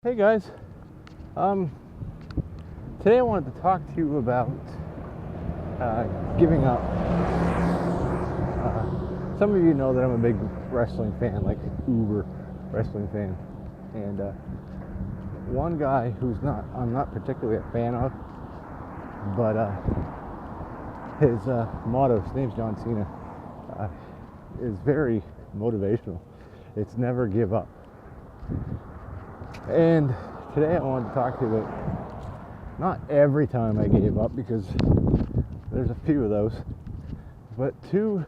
Hey guys, um, today I wanted to talk to you about giving up. Some of you know that I'm a big wrestling fan, like uber wrestling fan, and one guy I'm not particularly a fan of, but his motto, his name's John Cena, is very motivational. It's never give up. And today I wanted to talk to you about not every time I gave up, because there's a few of those, but two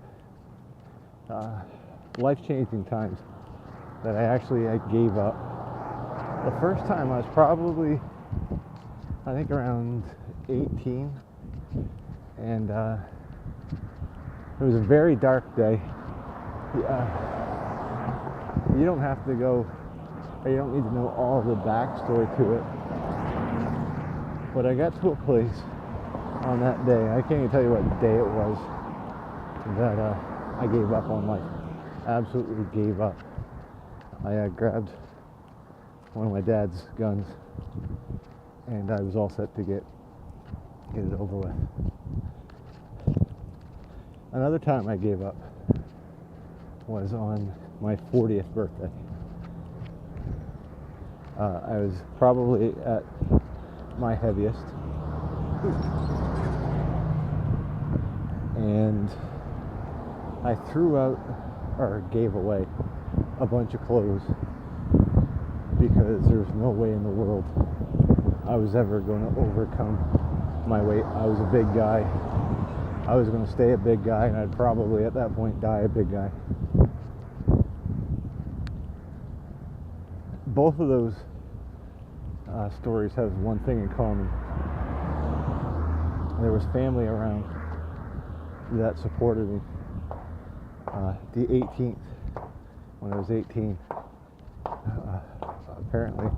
life-changing times that I gave up. The first time I was probably, I think, around 18, and it was a very dark day. You don't have to go, or you don't need to know all the backstory to it, but I got to a place on that day, I can't even tell you what day it was, that I gave up on life. Absolutely gave up. I grabbed one of my dad's guns, and I was all set to get it over with. Another time I gave up was on my 40th birthday. I was probably at my heaviest, and I threw out, or gave away, a bunch of clothes because there's no way in the world I was ever going to overcome my weight. I was a big guy. I was going to stay a big guy, and I'd probably at that point die a big guy. Both of those stories have one thing in common. There was family around that supported me. The 18th, when I was 18, apparently,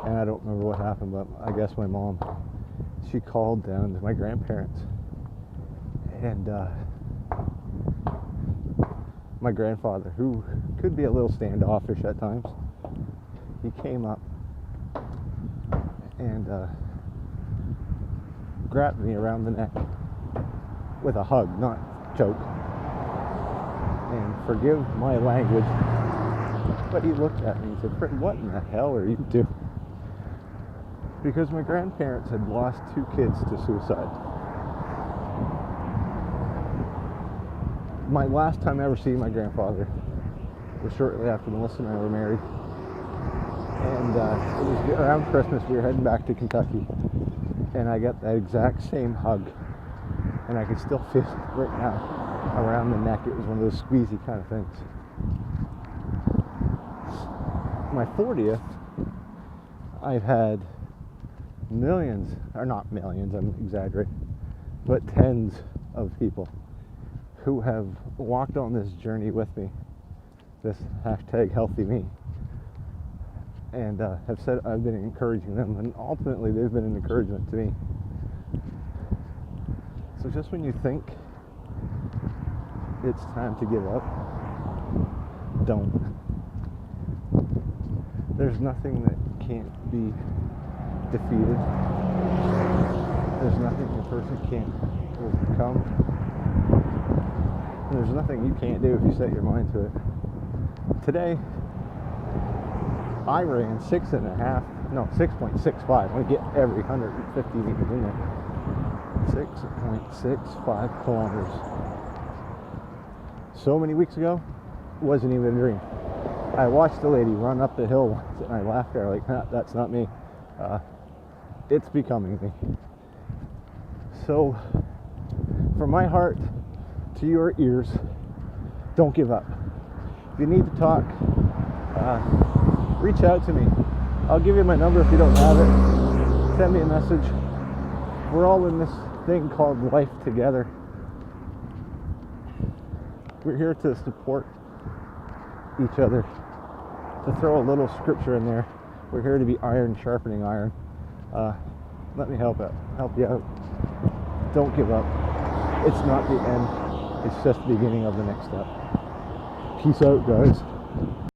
and I don't remember what happened, but I guess my mom, she called down to my grandparents, and my grandfather, who could be a little standoffish at times, he came up and grabbed me around the neck with a hug, not choke. And forgive my language, but he looked at me and said, "Fred, what in the hell are you doing?" Because my grandparents had lost 2 kids to suicide. My last time ever seeing my grandfather was shortly after Melissa and I were married. And it was around Christmas. We were heading back to Kentucky, and I got that exact same hug, and I can still feel it right now around the neck. It was one of those squeezy kind of things. My 40th, I've had millions, or not millions, I'm exaggerating, but tens of people who have walked on this journey with me, this hashtag healthy me, and have said I've been encouraging them, and ultimately they've been an encouragement to me. So just when you think it's time to give up, don't. There's nothing that can't be defeated. There's nothing a person can't overcome. And there's nothing you can't do if you set your mind to it. Today, I ran 6.65. I want to get every 150 meters in there. 6.65 kilometers. So many weeks ago, wasn't even a dream. I watched a lady run up the hill once, and I laughed at her like, that's not me. It's becoming me. So, from my heart to your ears, don't give up. If you need to talk, reach out to me. I'll give you my number if you don't have it. Send me a message. We're all in this thing called life together. We're here to support each other, to throw a little scripture in there. We're here to be iron sharpening iron. Let me help you out. Don't give up. It's not the end. It's just the beginning of the next step. Peace out, guys.